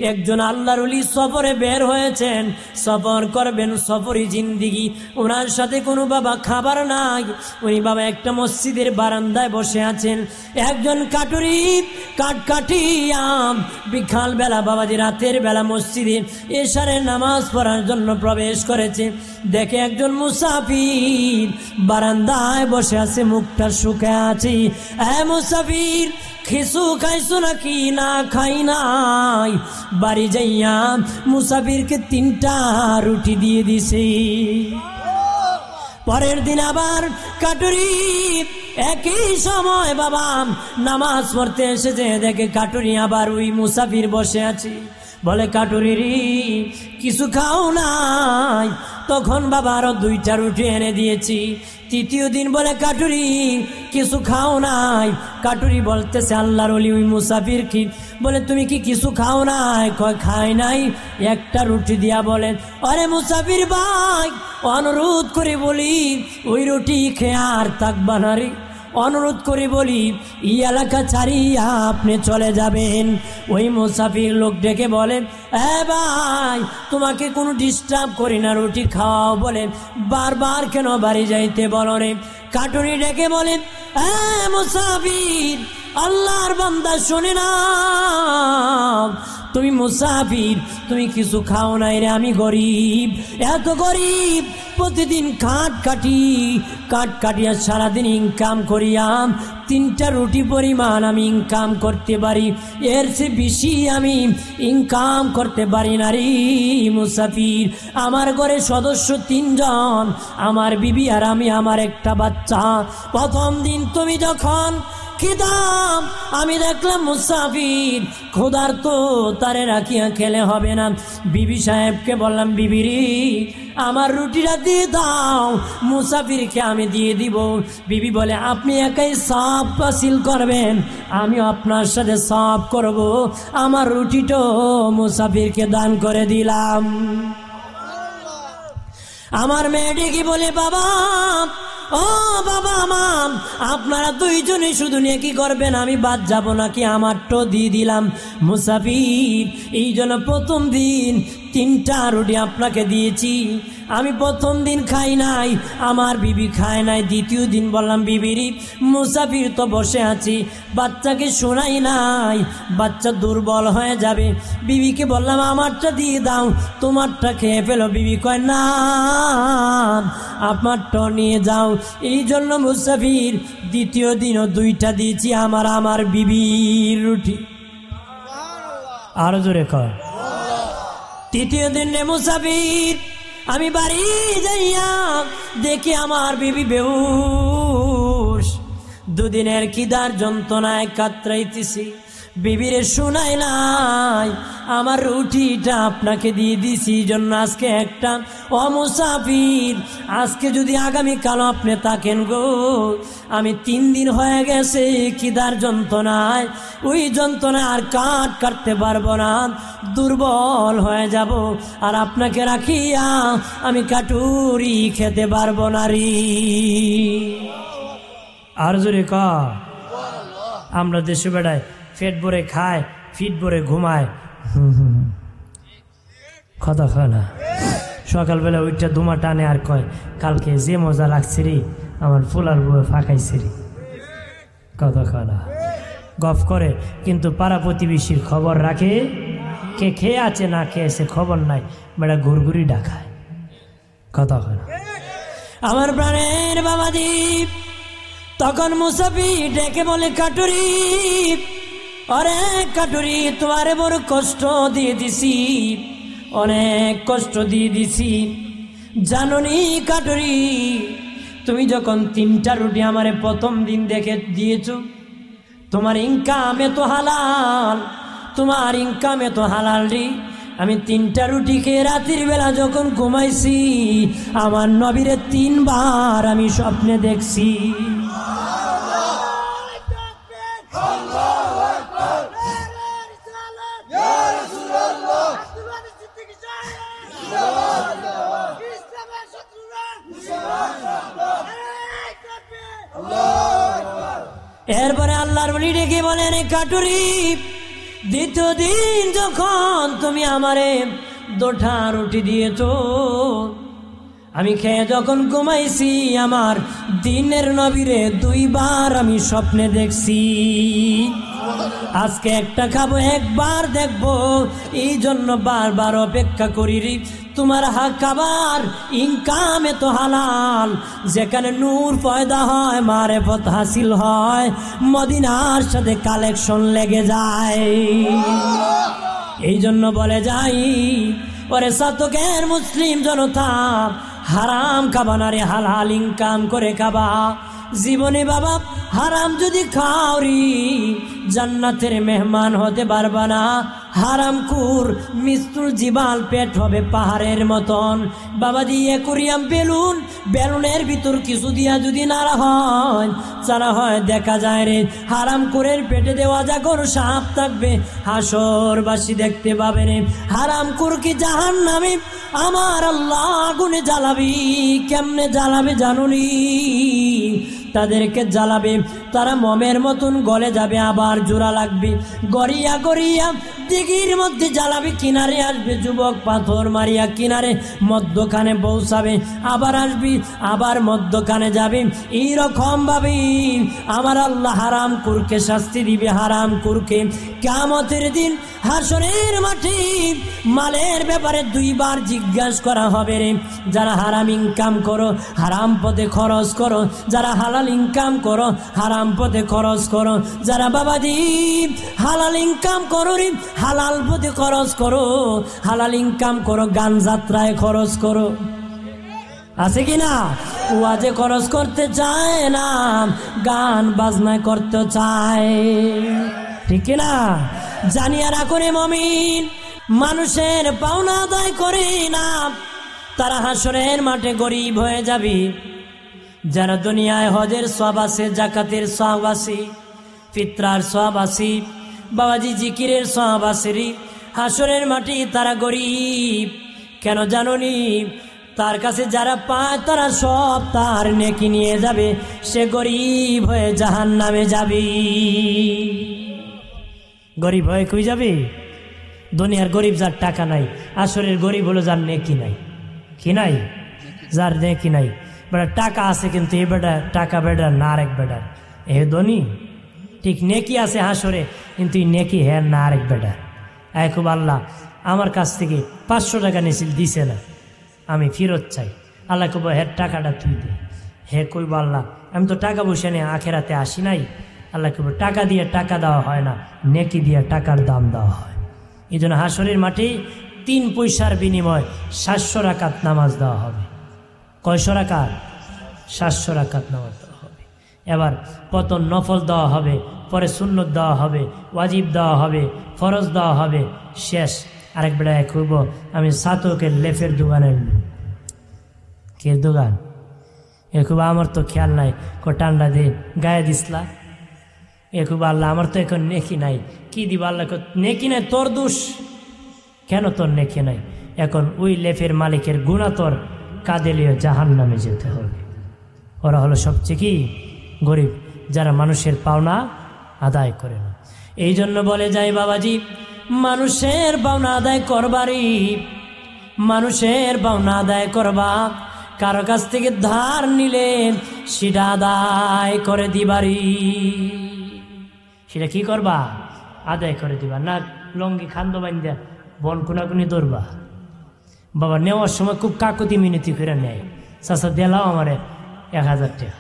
একজন আল্লাহর ওলি সফরে বের হয়েছেন, সফর করবেন, সফরি জিন্দিগি। ওনার সাথে কোনো বাবা খাবার নাই, উনি বাবা একটা মসজিদের বারান্দায় বসে আছেন। একজন কাটুরি কাটকাঠিয়া বিকাল বেলা বাবাজি রাতের বেলা মসজিদে এশারের নামাজ পড়ার জন্য প্রবেশ করেছে। দেখে একজন মুসাফির বারান্দায় বসে আছে, মুখটা শুকে আছে। মুসাফির, খিসু খাইছো নাকি? না খাই নাই। বাড়ি যাইয়া মুসাফিরকে 3টা রুটি দিয়ে দিছে। পরের দিন আবার কাটুরি একই সময় বাবা নামাজ পড়তে এসেছে, দেখে কাটুরি আবার ওই মুসাফির বসে আছে। বলে, কাটুরি রে, কিছু খাও নাই? তখন বাবা আরো 2টা রুটি এনে দিয়েছি। তৃতীয় দিন বলে, কাটুরি কিছু খাও নাই? কাটুরি বলতেছে, আল্লাহর ওলি ওই মুসাফির কি বলে, তুমি কি কিছু খাও নাই? কয়, খাই নাই, একটা রুটি দিয়া। বলেন, আরে মুসাফির ভাই, অনুরোধ করে বলি ওই রুটি খেয়ে আর থাকবা না রে, অনুরোধ করে বলি এই এলাকা ছাড়িয়া আপনি চলে যাবেন। ওই মুসাফির লোক ডেকে বলে, ভাই তোমাকে কোনো ডিস্টার্ব করি না, রুটি খাওয়াও। বলে, বারবার কেন বাড়ি যাইতে বলো রে? কাটুরি ডেকে বলে, মুসাফির, আল্লাহর বান্দা শোনে না, তুমি মুসাফির, তুমি কিছু খাও নাই রে। আমি গরিব, এত গরিব, প্রতিদিন কাঠ কাটিয়া সারাদিন ইনকাম করিয়া 3টা রুটি পরিমাণ আমি ইনকাম করতে পারি, এর চেয়ে বেশি আমি ইনকাম করতে পারি না রে মুসাফির। আমার ঘরে সদস্য 3 জন, আমার বিবি আর আমি, আমার একটা বাচ্চা। প্রথম দিন তুমি যখন খিদাম, আমি দেখলাম মুসাফির খোদার, তো তারে রাখিয়া খেলে হবে না। বিবি সাহেবকে বললাম, বিবি রে, আমার রুটিটা দিয়ে দাও, মুসাফিরকে আমি দিয়ে দিব। বিবি বলে, আপনি একাই সব হাসিল করবেন, আমিও আপনার সাথে সব করব। আমার রুটিটা মুসাফিরকে দান করে দিলাম। আমার মেয়েটি কি বলে, বাবা, ও বাবা, মা, আপনারা 2 জনে শুধু নেকি করবেন, আমি বাদ যাব নাকি? আমারটা দিয়ে দিলাম। মুসাফির, এই জন্য প্রথম দিন 3টা রুটি আপনাকে দিয়েছি। আমি প্রথম দিন খাই নাই, আমার বিবি খায় নাই। দ্বিতীয় দিন বললাম, বিবিরি, মুসাফির তো বসে আছি, বাচ্চাকে শোনাই নাই, বাচ্চা দুর্বল হয়ে যাবে। বিবিকে বললাম, আমারটা দিয়ে দাও, তোমারটা খেয়ে ফেলো। বিবি কয়, না, আপনারটা নিয়ে যাও। এই জন্য মুসাফির দ্বিতীয় দিনও 2টা দিয়েছি, আমার বিবির রুটি। আরো জোরে কয়। তৃতীয় দিন মুসাফির, আমি বাড়ি যাইয়া দেখি আমার বিবি বেহুশ, 2 দিনের খিদার যন্ত্রণায় কাতরাইতেছি। বিবিরে শুনাই নাই, আমার রুটিটা আপনাকে দিয়ে দিছি, জন্য আজকে একটা। ও মুসাফির, আজকে যদি আগামীকাল আপনি থাকেন গো, আমি 3 দিন হয়ে গেছে খিদার যন্ত্রণায়, ওই যন্ত্রণায় আর কাটতে পারবো না, দুর্বল হয়ে যাব, আর আপনাকে রাখিয়া আমি কাটুরি খেতে পারবো না রে। আর জোরে ক। আমরা দেশে বেড়ায় পেট ভরে খায়, ফিট ভরে ঘুমায়, কথা হয় না। সকালবেলা ওইটা ধুমা টানে আর কয়, কালকে যে মজা লাগছে রে, আমার ফুলার বউয়ে ফাঁকাইছে রে, কথা হয় না। গফ করে, কিন্তু পাড়া প্রতিবেশীর খবর রাখে, কে খেয়ে আছে না খেয়েছে খবর নাই, বেড়া ঘুরঘুরি ডাকায়, কথা হয় না। আমার প্রাণের বাবাদীপ তখন মুসাফির ডেকে বলে, কাটুরি, আরে কাটুরি, তোমারে বড় কষ্ট দিয়ে দিছি, অনেক কষ্ট দিয়ে দিছি, জাননি কাটুরি? তুমি যখন 3টা রুটি আমারে প্রথম দিন দেখে দিয়েছো, তোমার ইনকাম এত হালাল, তোমার ইনকাম এত হালাল রে। আমি 3টা রুটি খেয়ে রাতের বেলা যখন ঘুমাইছি, আমার নবীরে 3 বার আমি স্বপ্নে দেখছি। এরপরে আল্লাহর ওলি ডেকে বলেন, কাটুরি, দ্বিতীয় দিন যখন তুমি আমারে দুটা রুটি দিয়েছো, আমি খেয়ে যখন ঘুমাইছি আমার দিনের নবীরে 2 বার আমি স্বপ্নে দেখছি। আজকে একটা খাবো, একবার দেখবো, এই জন্য বারবার অপেক্ষা করি। তোমার খাবার ইনকাম এত হালাল, যেখানে নূর পয়দা হয়, মারেফত হাসিল হয়, মদিনার সাথে কালেকশন লেগে যায়। এই জন্য বলে যাই, ওরে শতকের মুসলিম জনতা, হারাম খাবা না রে, হালাল ইনকাম করে খাবা। জীবনে বাবা হারাম যদি খাওরি জান্নাতের মেহমান হতে পারবা না। হারামখোর মৃত্যুর জিবাল পেট হবে পাহাড়ের মতন। বাবাজি একুরিয়াম বেলুনের ভিতর কিছু দিয়া যদি নাড়া হয়, চারা হয়, দেখা যায় রে হারামখোরের পেটে দেওয়া যখন সাপ থাকবে হাসরবাসী দেখতে পাবে রে। হারামখোর কি জাহান্নামে আমার আল্লাহ আগুনে জ্বালাবি। কেমনে জ্বালাবে জানুনি? তাদেরকে জ্বালাবে, তারা মমের মতন গলে যাবে, আবার জোড়া লাগবে, গড়িয়া গড়িয়া দিঘির মধ্যে জ্বালাবে, কিনারে আসবে যুবক পাথর মারিয়া কিনারে মধ্যখানে পৌঁছাবে, আবার আসবি, আবার মধ্যখানে যাবে। এইরকম ভাবে আমার আল্লাহ হারামখোরকে শাস্তি দিবে। হারামখোরকে কিয়ামতের দিন হাসরের মাঠে মালের ব্যাপারে 2 বার জিজ্ঞাসা করা হবে রে। যারা হারাম ইনকাম করো, হারাম পথে খরচ করো, যারা হালাল ইনকাম করো, হারাম পথে খরচ করো, যারা বাবাজি হালাল ইনকাম করো রে, হালাল পথে খরচ করো, হালাল ইনকাম করো, গান যাত্রায় খরচ করো, আছে কিনা? ওয়াজে খরচ করতে চায় না, গান বাজনায় করতে চায়, ঠিক কিনা? জানিয়া রাখো রে মুমিন, মানুষের পাওনা আদায় করে না, তারা হাসরের মাঠে গরিব হয়ে যাবে। যারা দুনিয়ায় হজের সওয়াব আছে, যাকাতের সওয়াব আছে, ফিতরার সওয়াব আছে, বাবাজি জিকিরের সওয়াব আছে রে, হাসরের মাঠে তারা গরিব। কেন জানোনি? তার কাছে যারা পায় তারা সব তার নেকি নিয়ে যাবে, সে গরিব হয়ে জাহান্নামে যাবে। গরিব হয়ে কই যাবে? দুনিয়ার গরিব যার টাকা নাই, আসরের গরিব হলো যার নেকি নাই। কি নাই? যার নেকি নাই। বেটা টাকা আছে কিন্তু এ বেটা টাকা বেটার না আরেক বেটার, এ ধনী। ঠিক নেকি আছে হাসরে, কিন্তু নেকি হ্যাঁ না আরেক বেটার। খুব আল্লাহ আমার কাছ থেকে 500 টাকা নিয়েছিল, দিছে না, আমি ফেরত চাই। আল্লাহ কব হ্যাঁ টাকাটা তুই দে। হ্যাঁ কইব আল্লাহ আমি তো টাকা পয়সা নিয়ে আখেরাতে আসি নাই। আল্লাহ কব টাকা দিয়ে টাকা দেওয়া হয় না, নেকি দিয়ে টাকার দাম দেওয়া হয়। এই জন্য হাসরের মাঠে 3 পয়সার বিনিময় 700 রাকাত নামাজ দেওয়া হবে। কয়শো রাকাত? 700 রাকাত নামাজ দেওয়া হবে। এবার প্রথম নফল দেওয়া হবে, পরে সুন্নত দেওয়া হবে, ওয়াজিব দেওয়া হবে, ফরজ দেওয়া হবে, শেষ। আরেক বেড়ায় খুব আমি সাতকের লেফের দোকানের কে দোকান, এ খুব আমার তো খেয়াল নাই, টান্ডা দিয়ে গায়ে দিসলা। এ খুব আল্লাহ আমার তো এখন নেকি নাই, কি দিব আল্লাহ? নেকি নাই তোর দোষ। কেন তোর নেকি নাই? এখন ওই লেফের মালিকের গুণা তোর কাঁধে লিয়ে জাহান্নামে যেতে হবে। ওরা হলো সবচেয়ে কি গরিব, যারা মানুষের পাওনা আদায় করে না। এই জন্য বলে যাই বাবাজি, মানুষের পাওনা আদায় করবারই, মানুষের পাওনা আদায় করবা। কারো কাছ থেকে ধার নিলে সেটা আদায় করে দিবারি। সেটা কি করবা? আদায় করে দিবা। না লঙ্গি খান্দ বান্ধা বন কোনাকুনি ধরবা। বাবা নেওয়ার সময় খুব কাকুতি মিনতি করে নেয়, চাচা দিলাও আমারে 1000 টাকা,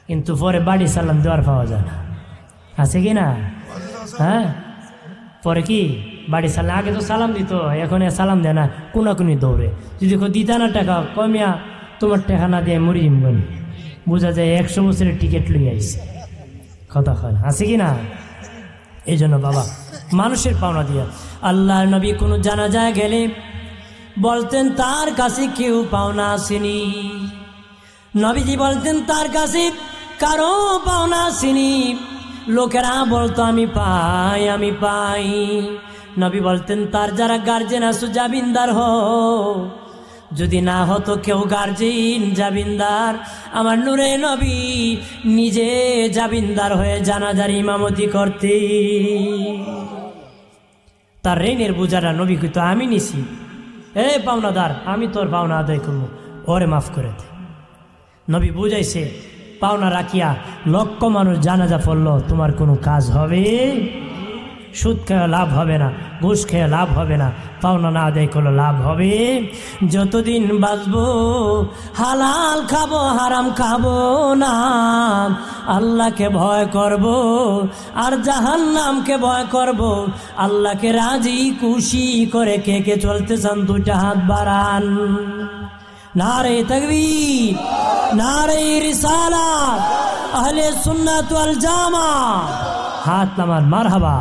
কিন্তু পরে বাড়ি সালাম দেওয়ার পাওয়া যায় না, আছে কি না? হ্যাঁ, পরে কি বাড়ি সালাম, আগে তো সালাম দিত, এখন সালাম দেয় না, কোনাকুনি দৌড়ে। যদি দিতা না টাকা, কমিয়া তোমার টাকা না দিয়ে মরি যাবেন, বোঝা যায় 100 বছরের টিকিট লইয়া আইছে, কথা হয় না, আছে কি না? এই জন্য বাবা মানুষের পাওনা দিয়া। আল্লাহর নবী কোনো জানাজায় গেলে বলতেন তার কাছে কেউ পাওনা আসেনি। নবীজি বলতেন তার কাছে কারো পাওনা আসেনি। লোকেরা বলতো আমি পাই, আমি পাই। নবী বলতেন তার যারা গার্জেন আছো জামিনদার হও, যদি না হতো কেউ গার্জেন জামিনদার, আমার নূরে নবী নিজে জামিনদার হয়ে জানাজার ইমামতি করতে। তার ঋণের বোঝাটা নবী কইতো আমি নিছি, এই পাওনাদার আমি তোর পাওনা আদায় করবো, ওরে মাফ করে দে। নবী বুঝাইছে, পাওনা রাখিয়া লক্ষ মানুষ জানাজা পড়ল, তোমার কোনো কাজ হবে? সুদ খেয়ে লাভ হবে না, ঘুষ খেয়ে লাভ হবে না, পাওনা না আদায় করলে লাভ হবে? যতদিন বাঁচবো হালাল খাবো, হারাম খাবো না, আল্লাহকে ভয় করব আর জাহান্নামকে ভয় করব। আল্লাহকে রাজি খুশি করে কে কে চলতে চান দুইটা হাত বাড়ান। নারে তাকবীর, নারে রিসালাত, আহলে সুন্নাত ওয়াল জামাত, হাত নামান, মারহাবা।